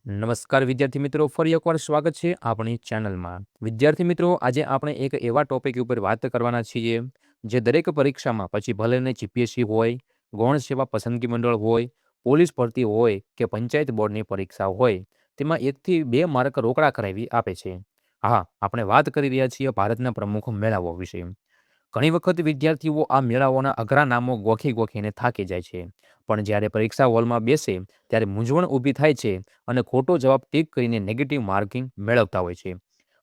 નમસ્કાર વિદ્યાર્થી મિત્રો, ફરી એકવાર સ્વાગત છે આપણી ચેનલમાં. વિદ્યાર્થી મિત્રો, આજે આપણે એક એવા ટોપિક ઉપર વાત કરવાના છીએ જે દરેક પરીક્ષામાં, પછી ભલેને જીપીએસસી હોય, ગૌણ સેવા પસંદગી મંડળ હોય, પોલીસ ભરતી હોય કે પંચાયત બોર્ડની પરીક્ષા હોય, તેમાં 1 થી 2 માર્ક રોકડા કરાવી આપે છે. હા, આપણે વાત કરી રહ્યા છીએ ભારતના પ્રમુખ મેળાઓ વિશે. ઘણી વખત વિદ્યાર્થીઓ આ મેળાઓના અઘરા નામો ગોખીને થાકી જાય છે, પણ જ્યારે પરીક્ષા હોલમાં બેસે ત્યારે મૂંઝવણ ઊભી થાય છે અને ખોટો જવાબ ટીક કરીને નેગેટિવ માર્કિંગ મેળવતા હોય છે.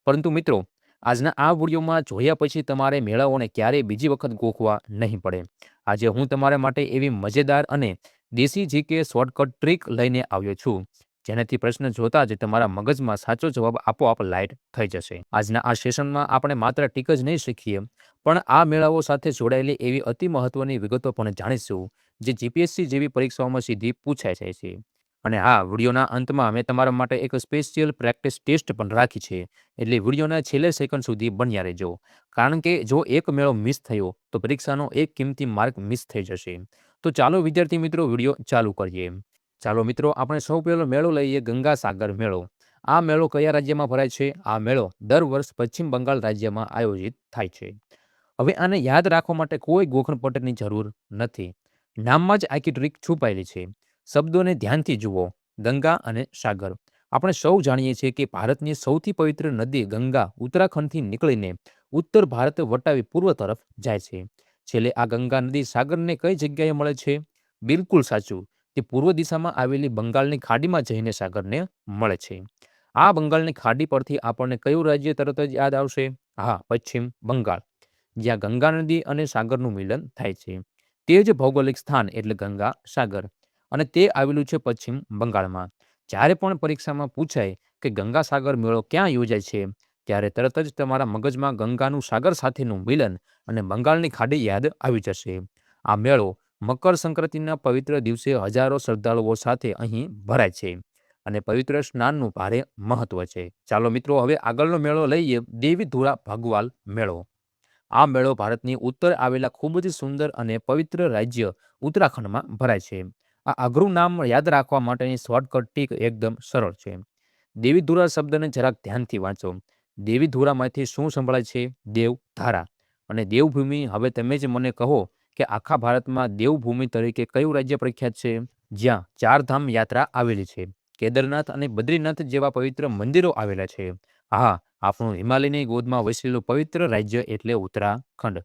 પરંતુ મિત્રો, આજના આ વિડીયોમાં જોયા પછી તમારે મેળાઓને ક્યારેય બીજી વખત ગોખવા નહીં પડે. આજે હું તમારા માટે એવી મજેદાર અને દેશી જીકે શોર્ટકટ ટ્રીક લઈને આવ્યો છું, જેનાથી પ્રશ્ન જોતા જ તમારા મગજમાં સાચો જવાબ આપોઆપ લાઇટ થઈ જશે. આજના આ સેશનમાં આપણે માત્ર ટીક જ નહીં શીખીએ, પણ આ મેળાઓ સાથે જોડાયેલી એવી અતિ મહત્વની વિગતો પણ જાણીશું, જે જીપીએસસી જેવી પરીક્ષાઓમાં સીધી પૂછાઈ જાય છે. અને હા, વિડીયોના અંતમાં મેં તમારા માટે એક સ્પેશિયલ પ્રેક્ટિસ ટેસ્ટ પણ રાખી છે, એટલે વિડીયોના છેલ્લે સેકન્ડ સુધી બન્યા રહેજો. કારણ કે જો એક મેળો મિસ થયો તો પરીક્ષાનો એક કિંમતી માર્ક મિસ થઈ જશે. તો ચાલો વિદ્યાર્થી મિત્રો, વિડીયો ચાલુ કરીએ. ચાલો મિત્રો, આપણે સૌ પહેલો મેળો લઈએ, ગંગાસાગર મેળો. આ મેળો કયા રાજ્યમાં ભરાય છે? આ મેળો દર વર્ષ પશ્ચિમ બંગાળ રાજ્યમાં આયોજિત થાય છે. હવે આને યાદ રાખવા માટે કોઈ ગોખણપટ્ટની જરૂર નથી. નામમાં જ આખી ટ્રીક છુપાયેલી છે. શબ્દોને ધ્યાનથી જુઓ. ગંગા અને સાગર. આપણે સૌ જાણીએ છીએ કે ભારતની સૌથી પવિત્ર નદી ગંગા ઉત્તરાખંડથી નીકળીને ઉત્તર ભારત વટાવી પૂર્વ તરફ જાય છે. છેલ્લે આ ગંગા નદી સાગરને કઈ જગ્યાએ મળે છે? બિલકુલ સાચું, તે પૂર્વ દિશામાં આવેલી બંગાળની ખાડીમાં જઈને સાગરને મળે છે. આ બંગાળની ખાડી પરથી આપણને કયું રાજ્ય તરત જ યાદ આવશે? હા, પશ્ચિમ બંગાળ, જ્યાં ગંગા નદી અને સાગરનું મિલન થાય છે. તે જ ભૌગોલિક સ્થાન એટલે ગંગા સાગર, અને તે આવેલું છે પશ્ચિમ બંગાળમાં. જ્યારે પણ પરીક્ષામાં પૂછાય કે ગંગાસાગર મેળો ક્યાં યોજાય છે, ત્યારે તરત જ તમારા મગજમાં ગંગાનું સાગર સાથેનું મિલન અને બંગાળની ખાડી યાદ આવી જશે. આ મેળો મકર સંક્રાંતિના પવિત્ર દિવસે હજારો શ્રદ્ધાળુઓ સાથે અહીં ભરાય છે, અને પવિત્ર સ્નાનનું ભારે મહત્વ છે. ચાલો મિત્રો, હવે આગળનો મેળો લઈએ, દેવીધુરા ભગવાલ મેળો. આ મેળો ભારતની ઉત્તર આવેલા ખૂબ જ સુંદર અને પવિત્ર રાજ્ય ઉત્તરાખંડમાં ભરાય છે. આ અઘરું નામ યાદ રાખવા માટેની શોર્ટકટ ટીક એકદમ સરળ છે. દેવીધુરા શબ્દને જરાક ધ્યાનથી વાંચો. દેવીધુરામાંથી શું સંભળાય છે? દેવધારા અને દેવભૂમિ. હવે તમે જ મને કહો કે આખા ભારતમાં દેવભૂમિ તરીકે કયું રાજ્ય પ્રખ્યાત છે, જ્યાં 4 ધામ યાત્રા આવેલી છે? કેદારનાથ અને બદ્રીનાથ જેવા પવિત્ર મંદિરો આવેલા છે. હા, આપણું હિમાલયની ગોદમાં વસેલું પવિત્ર રાજ્ય એટલે ઉત્તરાખંડ.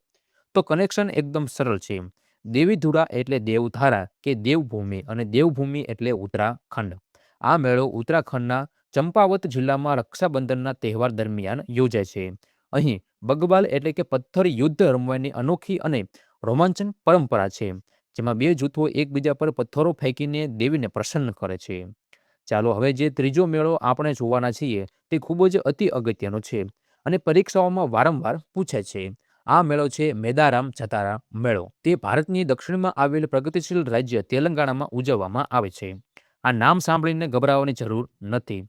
તો કનેક્શન એકદમ સરળ છે. દેવીધુરા એટલે દેવધારા કે દેવભૂમિ, અને દેવભૂમિ એટલે ઉત્તરાખંડ. આ મેળો ઉત્તરાખંડના ચંપાવત જિલ્લામાં રક્ષાબંધનના તહેવાર દરમિયાન યોજાય છે. અહીં બગબાલ એટલે કે પથ્થર યુદ્ધ રમવાની અનોખી અને રોમાંચક પરંપરા છે, જેમાં 2 જૂથો એકબીજા પર પથ્થરો ફેંકીને દેવીને પ્રસન્ન કરે છે. ચાલો હવે જે ત્રીજો મેળો આપણે જોવાના છીએ, તે ખૂબ જ અતિ અગત્યનો છે અને પરીક્ષાઓમાં વારંવાર પૂછાય છે. આ મેળો છે મેદારામ જતારા મેળો. તે ભારતની દક્ષિણમાં આવેલ પ્રગતિશીલ રાજ્ય તેલંગાણામાં ઉજવવામાં આવે છે. આ નામ સાંભળીને ગભરાવાની જરૂર નથી.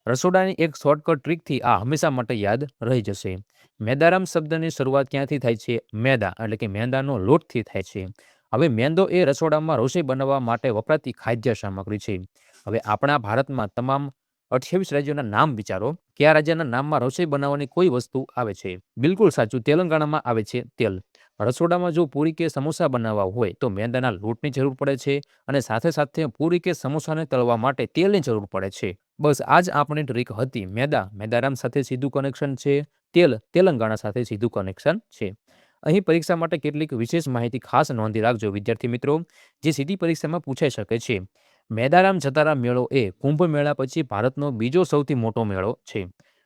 રસોડાની એક શોર્ટકટ ટ્રીકથી આ હંમેશા માટે યાદ રહી જશે. મેદારામ શબ્દની શરૂઆત ક્યાંથી થાય છે? મેદા એટલે કે મેંદાનો લોટથી થાય છે. હવે મેંદો એ રસોડામાં રસોઈ બનાવવા માટે વપરાતી ખાદ્ય સામગ્રી છે. હવે આપણા ભારતમાં તમામ 28 રાજ્યોના નામ વિચારો. કયા રાજ્યના નામમાં રસોઈ બનાવવાની કોઈ વસ્તુ આવે છે? બિલકુલ સાચું, તેલંગાણામાં આવે છે તેલ. રસોડામાં જો પૂરી કે સમોસા બનાવવા હોય તો મેંદાના લોટની જરૂર પડે છે, અને સાથે સાથે પૂરી કે સમોસાને તળવા માટે તેલની જરૂર પડે છે. બસ આ જ આપણી ટ્રીક હતી. મેદારામ સાથે સીધું કનેક્શન છે. તેલ તેલંગાણા સાથે સીધું કનેક્શન છે. અહીં પરીક્ષા માટે કેટલીક વિશેષ માહિતી ખાસ નોંધી રાખજો વિદ્યાર્થી મિત્રો, જે સીધી પરીક્ષામાં પૂછાઈ શકે છે. મેદારામ જતારા મેળો એ કુંભ મેળા પછી ભારતનો બીજો સૌથી મોટો મેળો છે.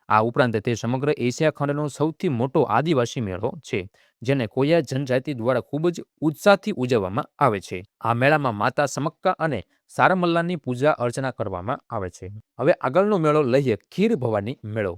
આ ઉપરાંત તે સમગ્ર એશિયા ખંડનો સૌથી મોટો આદિવાસી મેળો છે, જેને કોયા જનજાતિ દ્વારા ખૂબ જ ઉત્સાહથી ઉજવવામાં આવે છે. આ મેળામાં માતા સમક્કા અને સારમલ્લાની પૂજા અર્ચના કરવામાં આવે છે. હવે આગળનો મેળો લઈએ, ખીર ભવાની મેળો.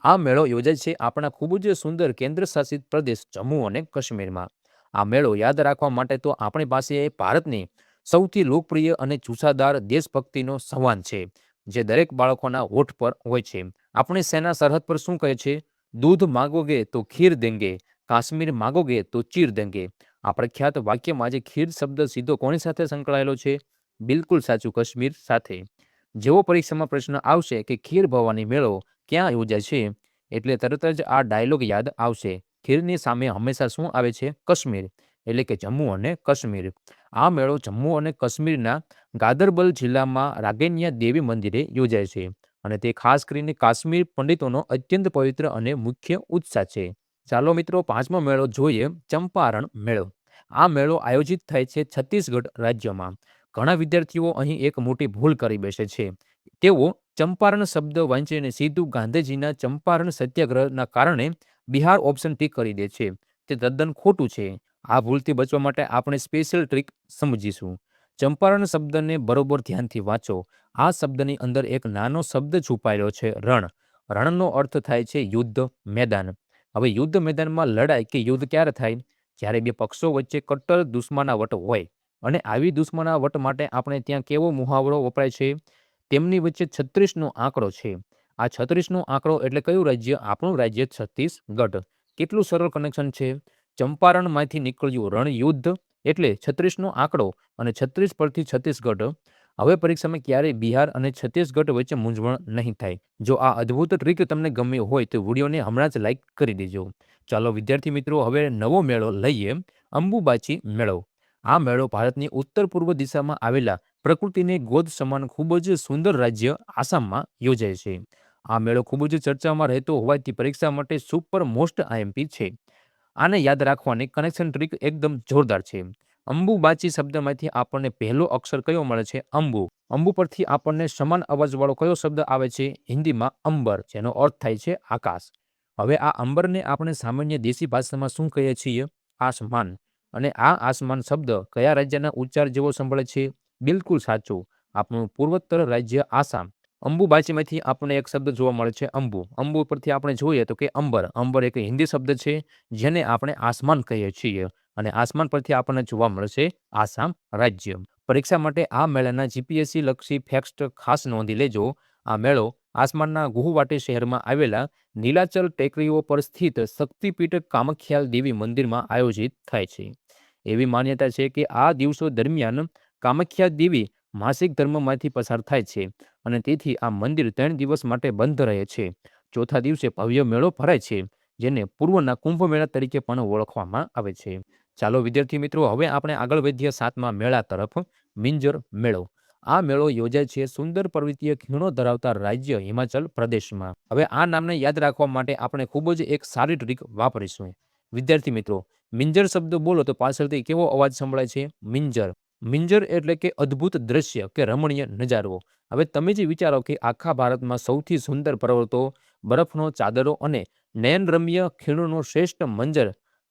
આ મેળો યોજાય છે આપણા ખૂબ જ સુંદર કેન્દ્ર શાસિત પ્રદેશ જમ્મુ અને કાશ્મીરમાં. આ મેળો યાદ રાખવા માટે તો આપણી પાસે ભારતની સૌથી લોકપ્રિય અને જુસ્સાદાર દેશભક્તિનો સંવાદ છે, જે દરેક બાળકોના હોઠ પર હોય છે. આપણે સેના સરહદ પર શું કહે છે? દૂધ માગોગે તો ખીર દેંગે, કાશ્મીર માગોગે તો ચીર દેંગે. આ પ્રખ્યાત વાક્યમાં જે ખીર શબ્દ સીધો કોની સાથે સંકળાયેલો છે? બિલકુલ સાચું, કાશ્મીર સાથે. જેવો પરીક્ષામાં પ્રશ્ન આવશે કે ખીર ભવાની મેળો ક્યાં યોજાય છે, એટલે તરત જ આ ડાયલોગ યાદ આવશે. ખીરની સામે હંમેશા શું આવે છે? કાશ્મીર, એટલે કે જમ્મુ અને કાશ્મીર. આ મેળો જમ્મુ અને કાશ્મીરના ગાદરબલ જિલ્લામાં રાગેનિયા દેવી મંદિરે યોજાય છે અને તે ખાસ કરીને કાશ્મીર પંડિતોનો અત્યંત પવિત્ર અને મુખ્ય ઉત્સાહ છે. ચાલો મિત્રો, પાંચમો મેળો જોઈએ, ચંપારણ મેળો. આ મેળો આયોજિત થાય છે છત્તીસગઢ રાજ્યમાં. ઘણા વિદ્યાર્થીઓ અહીં એક મોટી ભૂલ કરી બેસે છે. તેઓ ચંપારણ શબ્દ વાંચીને સીધું ગાંધીજીના ચંપારણ સત્યાગ્રહના કારણે બિહાર ઓપ્શન ટીક કરી દે છે. તે તદ્દન ખોટું છે. આ ભૂલથી બચવા માટે આપણે સ્પેશિયલ ટ્રીક સમજીશું. ચંપારણ શબ્દને બરોબર ધ્યાનથી વાંચો. આ શબ્દની અંદર એક નાનો શબ્દ છુપાયેલો છે, રણ. રણનો અર્થ થાય છે યુદ્ધ મેદાન. હવે યુદ્ધ મેદાનમાં લડાઈ કે યુદ્ધ ક્યારે થાય? જ્યારે બે પક્ષો વચ્ચે કટ્ટર દુશ્મનાવટ હોય. અને આવી દુશ્મનાવટ માટે આપણે ત્યાં કેવો મુહાવરો વપરાય છે? તેમની વચ્ચે 36નો આંકડો છે. આ 36નો આંકડો એટલે કયું રાજ્ય? આપણું રાજ્ય છત્તીસગઢ. કેટલું સરળ કનેક્શન છે. ચંપારણમાંથી નીકળ્યું રણયુદ્ધ એટલે 36નો આંકડો અને 36 પરથી છત્તીસગઢ. હવે પરીક્ષામાં ક્યારેય બિહાર અને છત્તીસગઢ વચ્ચે મૂંઝવણ નહીં થાય. જો આ અદ્ભુત ટ્રીક તમને ગમી હોય તો વિડીયોને હમણાં જ લાઈક કરી દેજો. ચાલો વિદ્યાર્થી મિત્રો, હવે નવો મેળો લઈએ, અંબુબાચી મેળો. આ મેળો ભારતની ઉત્તર પૂર્વ દિશામાં આવેલા પ્રકૃતિને ગોદ સમાન ખૂબ જ સુંદર રાજ્ય આસામમાં યોજાય છે. આ મેળો ખૂબ જ ચર્ચામાં રહેતો હોવાથી પરીક્ષા માટે સુપર મોસ્ટ આઈએમપી છે. આને યાદ રાખવાની કનેક્શન ટ્રીક એકદમ જોરદાર છે. અંબુબાચી શબ્દમાંથી આપણને પહેલો અક્ષર કયો મળે છે? અંબુ. અંબુ પરથી આપણને સમાન અવાજવાળો કયો શબ્દ આવે છે? હિન્દીમાં અંબર, જેનો અર્થ થાય છે આકાશ. હવે આ અંબરને આપણે સામાન્ય દેશી ભાષામાં શું કહીએ છીએ? આસમાન. અને આ આસમાન શબ્દ કયા રાજ્યના ઉચ્ચાર જેવો સંભળે છે? બિલકુલ સાચું, આપણું પૂર્વોત્તર રાજ્ય આસામ. અંબુબાચીમાંથી આપણને એક શબ્દ જોવા મળે છે, અંબુ. અંબુ પરથી આપણે જોઈએ તો કે અંબર. અંબર એક હિન્દી શબ્દ છે જેને આપણે આસમાન કહીએ છીએ અને આસમાન પરથી આપણને જોવા મળશે આસામ રાજ્ય. પરીક્ષા માટે આ મેળાના જીપીએસસી લક્ષી ફેક્ટ ખાસ નોંધી લેજો. આ મેળો આસમાનના ગુવાહાટી શહેરમાં આવેલા નીલાચલ ટેકરીઓ પર સ્થિત શક્તિપીઠ કામાખ્યા દેવી મંદિરમાં આયોજિત થાય છે. એવી માન્યતા છે કે આ દિવસો દરમિયાન કામાખ્યા દેવી માસિક ધર્મમાંથી પસાર થાય છે અને તેથી આ મંદિર 3 દિવસ માટે બંધ રહે છે. ચોથા દિવસે ભવ્ય મેળો ભરાય છે, જેને પૂર્વના કુંભ મેળા તરીકે પણ ઓળખવામાં આવે છે. ચાલો વિદ્યાર્થી મિત્રો, હવે આપણે આગળ વધીએ 7મા મેળા તરફ, મિંજર મેળો. આ મેળો યોજાય છે સુંદર પર્વતીય ખીણો ધરાવતા રાજ્ય હિમાચલ પ્રદેશમાં. હવે આ નામને યાદ રાખવા માટે આપણે ખૂબ જ એક સારી ટ્રીક વાપરીશું. વિદ્યાર્થી મિત્રો, મિંજર શબ્દ બોલો તો પાછળથી કેવો અવાજ સંભળાય છે? મિંજર. મિંજર એટલે કે અદ્ભુત દ્રશ્ય કે રમણીય નજારો. હવે તમે જ વિચારો કે આખા ભારતમાં સૌથી સુંદર પર્વતો, બરફનો ચાદરો અને નયનરમ્ય ખીણોનો શ્રેષ્ઠ મંજર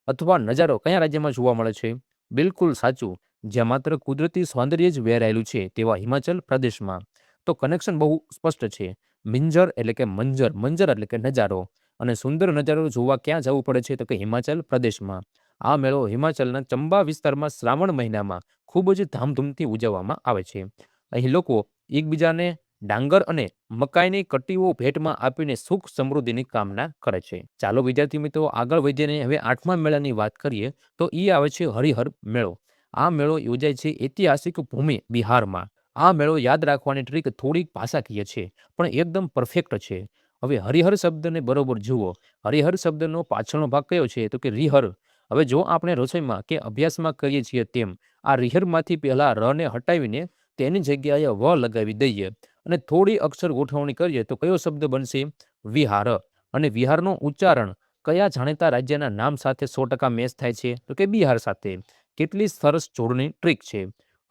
અથવા નજારો કયા રાજ્યમાં જોવા મળે છે? બિલકુલ સાચું, જ્યાં માત્ર કુદરતી સૌંદર્ય જ વહેરાયેલું છે તેવા હિમાચલ પ્રદેશમાં. તો કનેક્શન બહુ સ્પષ્ટ છે. મિંજર એટલે કે મંજર, મંજર એટલે કે નજારો, અને સુંદર નજારો જોવા ક્યાં જવું પડે છે? તો કે હિમાચલ પ્રદેશમાં. આ મેળો હિમાચલના ચંબા વિસ્તારમાં શ્રાવણ મહિનામાં ખૂબ જ ધામધૂમથી ઉજવવામાં આવે છે. અહીં લોકો એકબીજાને ડાંગર અને મકાઈની કટ્ટીઓ ભેટમાં આપીને સુખ સમૃદ્ધિની કામના કરે છે. ચાલો વિદ્યાર્થી મિત્રો, આગળ વધીને હવે 8મા મેળાની વાત કરીએ તો એ આવે છે હરિહર મેળો. આ મેળો યોજાય છે ઐતિહાસિક ભૂમિ બિહારમાં. આ મેળો યાદ રાખવાની ટ્રીક થોડીક ભાષાકીય છે પણ એકદમ પરફેક્ટ છે. હવે હરિહર શબ્દને બરોબર જુઓ. હરિહર શબ્દનો પાછળનો ભાગ કયો છે? તો કે રિહર. હવે જો આપણે રસોઈમાં કે અભ્યાસમાં કરીએ છીએ તેમ આ રિહરમાંથી પહેલા રને હટાવીને તેની જગ્યાએ વ લગાવી દઈએ અને થોડી અક્ષર ગોઠવણી કરીએ તો કયો શબ્દ બનશે? વિહાર. અને વિહારનો ઉચ્ચારણ કયા જાણીતા રાજ્યના નામ સાથે 100% મેચ થાય છે? તો કે બિહાર સાથે. કેટલી સરસ જોડણી ટ્રીક છે.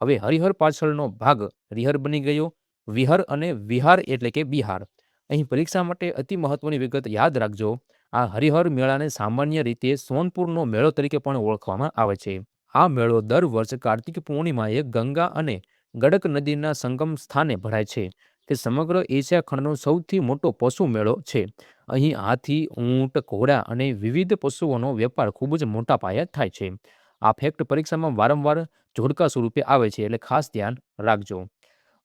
હવે હરિહર પાછળનો ભાગ રિહર બની ગયો. વિહર અને વિહાર એટલે કે બિહાર. અહીં પરીક્ષા માટે અતિ મહત્વની વિગત યાદ રાખજો. આ હરિહર મેળાને સામાન્ય રીતે સોનપુરનો મેળો તરીકે પણ ઓળખવામાં આવે છે. આ મેળો દર વર્ષ કાર્તિક પૂર્ણિમાએ ગંગા અને ગડક નદીના સંગમ સ્થાને ભરાય છે. તે સમગ્ર એશિયા ખંડનો સૌથી મોટો પશુ મેળો છે. અહીં હાથી, ઊંટ, ઘોડા અને વિવિધ પશુઓનો વેપાર ખૂબ જ મોટા પાયે થાય છે. આ ફેક્ટ પરીક્ષામાં વારંવાર જોડકા સ્વરૂપે આવે છે, એટલે ખાસ ધ્યાન રાખજો.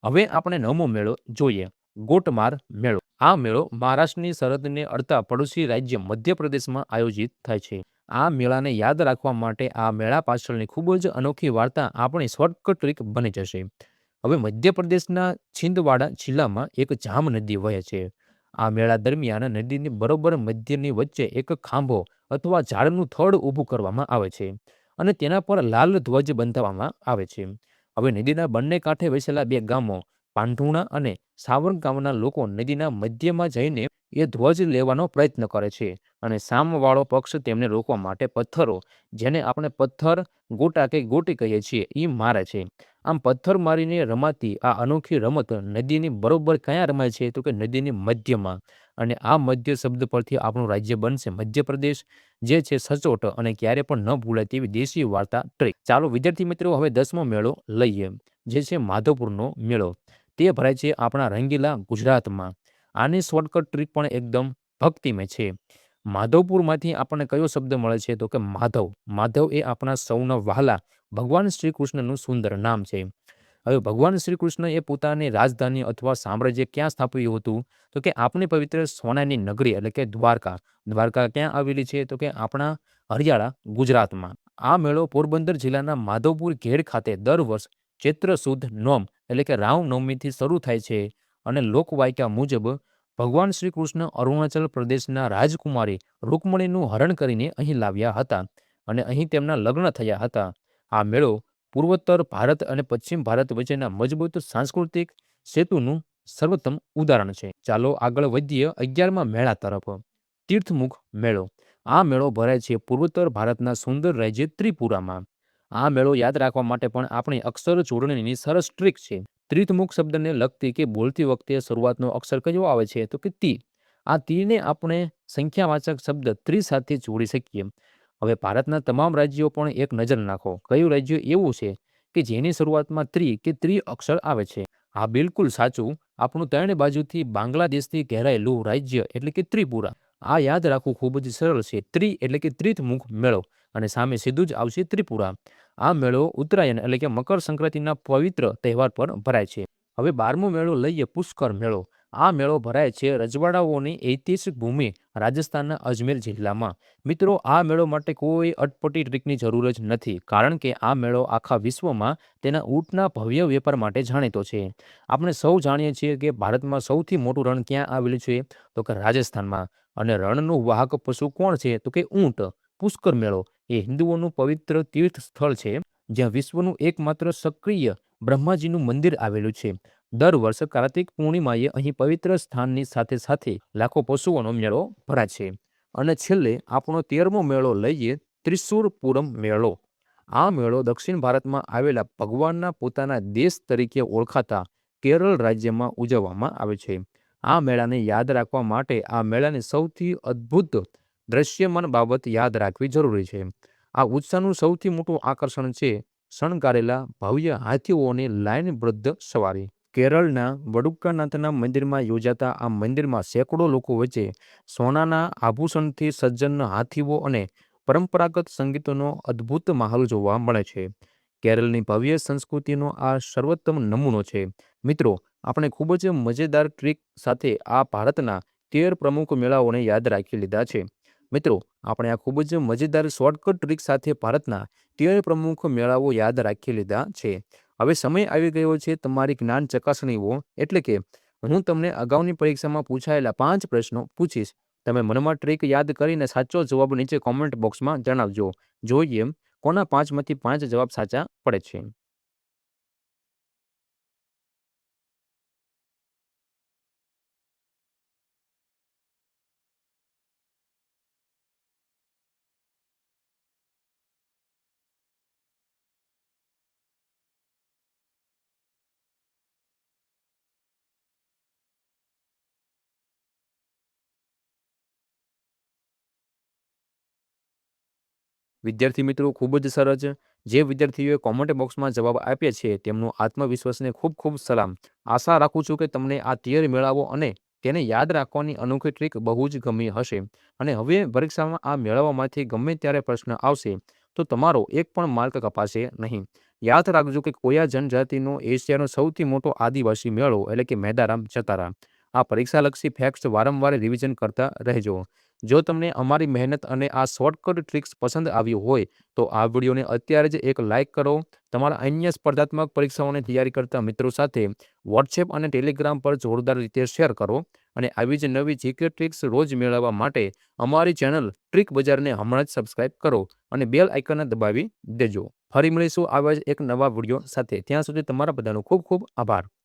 હવે આપણે 9મો મેળો જોઈએ, ગોટમાર મેળો. આ મેળો મહારાષ્ટ્રની સરહદને અડતા પડોશી રાજ્ય મધ્યપ્રદેશમાં આયોજિત થાય છે. આ મેળાને યાદ રાખવા માટે આ મેળા પાછળની ખૂબ જ અનોખી વાર્તા આપણી શોર્ટકટ ટ્રીક બની જશે. હવે મધ્યપ્રદેશના છિંદવાડા જિલ્લામાં એક જામ નદી વહે છે. આ મેળા દરમિયાન નદીની બરોબર મધ્યની વચ્ચે એક ખાંભો અથવા ઝાડનું થડ ઊભું કરવામાં આવે છે અને તેના પર લાલ ધ્વજ બંધાવવામાં આવે છે. હવે નદીના બંને કાંઠે વસેલા બે ગામો પાંઢુણા અને સાવર ગામના લોકો નદીના મધ્યમાં જઈને એ ધ્વજ લેવાનો પ્રયત્ન કરે છે અને સામવાળો પક્ષ તેમને રોકવા માટે પથ્થરો, જેને આપણે પથ્થર ગોટા કે ગોટી કહીએ છીએ, એ મારે છે. આમ પથ્થર મારીને રમાતી આ અનોખી રમત નદીની બરોબર ક્યાં રમાય છે તો કે નદીની મધ્યમાં. અને આ મધ્ય શબ્દ પરથી આપણું રાજ્ય બનશે મધ્યપ્રદેશ, જે છે સચોટ અને ક્યારે પણ ન ભૂલાય તેવી દેશી વાર્તા ટ્રીક. ચાલો વિદ્યાર્થી મિત્રો, હવે 10મો મેળો લઈએ, જે છે માધવપુરનો મેળો. તે ભરાય છે આપણા રંગીલા ગુજરાતમાં. આની શોર્ટકટ ટ્રીક પણ એકદમ ભક્તિમય છે. માધવપુરમાંથી આપણને કયો શબ્દ મળે છે તો કે માધવ. માધવ એ આપણા સૌના વહાલા ભગવાન શ્રી કૃષ્ણનું સુંદર નામ છે. હવે ભગવાન શ્રી કૃષ્ણ એ પોતાની રાજધાની અથવા સામ્રાજ્ય ક્યાં સ્થાપ્યું હતું તો કે આપણી પવિત્ર સોનાની નગરી એટલે કે દ્વારકા. દ્વારકા ક્યાં આવેલી છે તો કે આપણા હરિયાળા ગુજરાતમાં. આ મેળો પોરબંદર જિલ્લાના માધવપુર ઘેડ ખાતે દર વર્ષ ચૈત્ર સુદ નોમ એટલે કે રામનવમીથી શરૂ થાય છે અને લોકવાયકા મુજબ ભગવાન શ્રી કૃષ્ણ અરુણાચલ પ્રદેશના રાજકુમારી રૂકમણીનું હરણ કરીને અહીં લાવ્યા હતા અને અહીં તેમના લગ્ન થયા હતા. આ મેળો પૂર્વોત્તર ભારત અને પશ્ચિમ ભારત વચ્ચેના મજબૂત સાંસ્કૃતિક સેતુનું સર્વોત્તમ ઉદાહરણ છે. ચાલો આગળ વધીએ 11મા મેળા તરફ. તીર્થમુખ મેળો. આ મેળો ભરાય છે પૂર્વોત્તર ભારતના સુંદર રાજ્ય ત્રિપુરામાં. આ મેળો યાદ રાખવા માટે પણ આપણી અક્ષર જોડણીની સરસ ટ્રીક છે. તીર્થમુખ શબ્દને લગતી કે બોલતી વખતે શરૂઆતનો અક્ષર કયો આવે છે તો કે તી. આ તીને આપણે સંખ્યાવાચક શબ્દ ત્રિ સાથે જોડી શકીએ. હવે ભારતના તમામ રાજ્યો પણ એક નજર નાખો. કયું રાજ્ય એવું છે કે જેની શરૂઆતમાં ત્રિ અક્ષર આવે છે? હા, બિલકુલ સાચું. આપણું 3 બાજુથી બાંગ્લાદેશથી ઘેરાયેલું રાજ્ય એટલે કે ત્રિપુરા. આ યાદ રાખવું ખૂબ જ સરળ છે. ત્રિ એટલે કે તીર્થમુખ મેળો અને સામે સીધું જ આવશે ત્રિપુરા. આ મેળો ઉત્તરાયણ એટલે કે મકર સંક્રાંતિના પવિત્ર તહેવાર પર ભરાય છે. હવે 12મો મેળો લઈએ, પુષ્કર મેળો. આ મેળો ભરાય છે રજવાડાઓની ઐતિહાસિક ભૂમિ રાજસ્થાનના અજમેર જિલ્લામાં. મિત્રો, આ મેળો માટે કોઈ અટપટી ટ્રીકની જરૂર જ નથી, કારણ કે આ મેળો આખા વિશ્વમાં તેના ઊંટના ભવ્ય વેપાર માટે જાણીતો છે. આપણે સૌ જાણીએ છીએ કે ભારતમાં સૌથી મોટું રણ ક્યાં આવેલું છે તો કે રાજસ્થાનમાં. અને રણનું વાહક પશુ કોણ છે તો કે ઊંટ. પુષ્કર મેળો એ હિન્દુઓનું પવિત્ર તીર્થ સ્થળ છે, જ્યાં વિશ્વનું એકમાત્ર સક્રિય બ્રહ્માજીનું મંદિર આવેલું છે. દર વર્ષ કાર્તિક પૂર્ણિમાએ અહીં પવિત્ર સ્થાનની સાથે સાથે લાખો પશુઓનો મેળો ભરાય છે. અને છેલ્લે આપણો 13મો મેળો લઈએ, ત્રિશુર પૂરમ મેળો. આ મેળો દક્ષિણ ભારતમાં આવેલા ભગવાનના પોતાના દેશ તરીકે ઓળખાતા કેરળ રાજ્યમાં ઉજવવામાં આવે છે. આ મેળાને યાદ રાખવા માટે આ મેળાની સૌથી અદ્ભુત દ્રશ્યમાન બાબત યાદ રાખવી જરૂરી છે. આ ઉત્સવનું સૌથી મોટું આકર્ષણ છે શણગારેલા ભવ્ય હાથીઓની લાઇનબદ્ધ સવારી. કેરળના વડુક્કનાથના મંદિરમાં યોજાતા આ મંદિરમાં સેંકડો લોકો વચ્ચે સોનાના આભૂષણથી સજ્જન હાથીઓ અને પરંપરાગત સંગીતનો અદ્ભુત માહોલ જોવા મળે છે. કેરળની ભવ્ય સંસ્કૃતિનો આ સર્વોત્તમ નમૂનો છે. મિત્રો, આપણે ખૂબ જ મજેદાર ટ્રીક સાથે આ ભારતના 13 પ્રમુખ મેળાઓને યાદ રાખી લીધા છે. મિત્રો, આપણે આ ખૂબ જ મજેદાર શોર્ટકટ ટ્રીક સાથે ભારતના 13 પ્રમુખ મેળાઓ યાદ રાખી લીધા છે. હવે સમય આવી ગયો છે તમારી જ્ઞાન ચકાસણીઓ, એટલે કે હું તમને અગાઉની પરીક્ષામાં પૂછાયેલા 5 પ્રશ્નો પૂછીશ. તમે મનમાં ટ્રીક યાદ કરીને સાચો જવાબ નીચે કોમેન્ટ બોક્સમાં જણાવજો. જોઈએ કોના 5માંથી 5 જવાબ સાચા પડે છે. વિદ્યાર્થી મિત્રો, ખૂબ જ સરસ. જે વિદ્યાર્થીઓએ કોમેન્ટ બોક્સમાં જવાબ આપ્યા છે તેમનો આત્મવિશ્વાસને ખૂબ ખૂબ સલામ. આશા રાખું છું કે તમને આ 13 મેળાઓ અને તેને યાદ રાખવાની અનોખી ટ્રીક બહુ જ ગમી હશે. અને હવે પરીક્ષામાં આ મેળાઓમાંથી ગમે ત્યારે પ્રશ્ન આવશે તો તમારો એક પણ માર્ક કપાશે નહીં. યાદ રાખજો કે કોયા જનજાતિનો એશિયાનો સૌથી મોટો આદિવાસી મેળો એટલે કે મેદારામ જતારા. આ પરીક્ષાલક્ષી ફેક્ટ્સ વારંવાર રિવિઝન કરતા રહેજો. જો તમને અમારી મહેનત અને આ શોર્ટકટ ટ્રિક્સ પસંદ આવ્યું હોય તો આ વિડીયોને અત્યારે જ એક લાઇક કરો. તમારા અન્ય સ્પર્ધાત્મક પરીક્ષાઓની તૈયારી કરતા મિત્રો સાથે વોટ્સએપ અને ટેલિગ્રામ પર જોરદાર રીતે શેર કરો. અને આવી જ નવી જીકે ટ્રિક્સ રોજ મેળવવા માટે અમારી ચેનલ ટ્રિક બજારને હમણાં જ સબસ્ક્રાઇબ કરો અને બેલ આઇકનને દબાવી દેજો. ફરી મળીશું આવા જ એક નવા વિડીયો સાથે. ત્યાં સુધી તમારા બધાનો ખૂબ ખૂબ આભાર.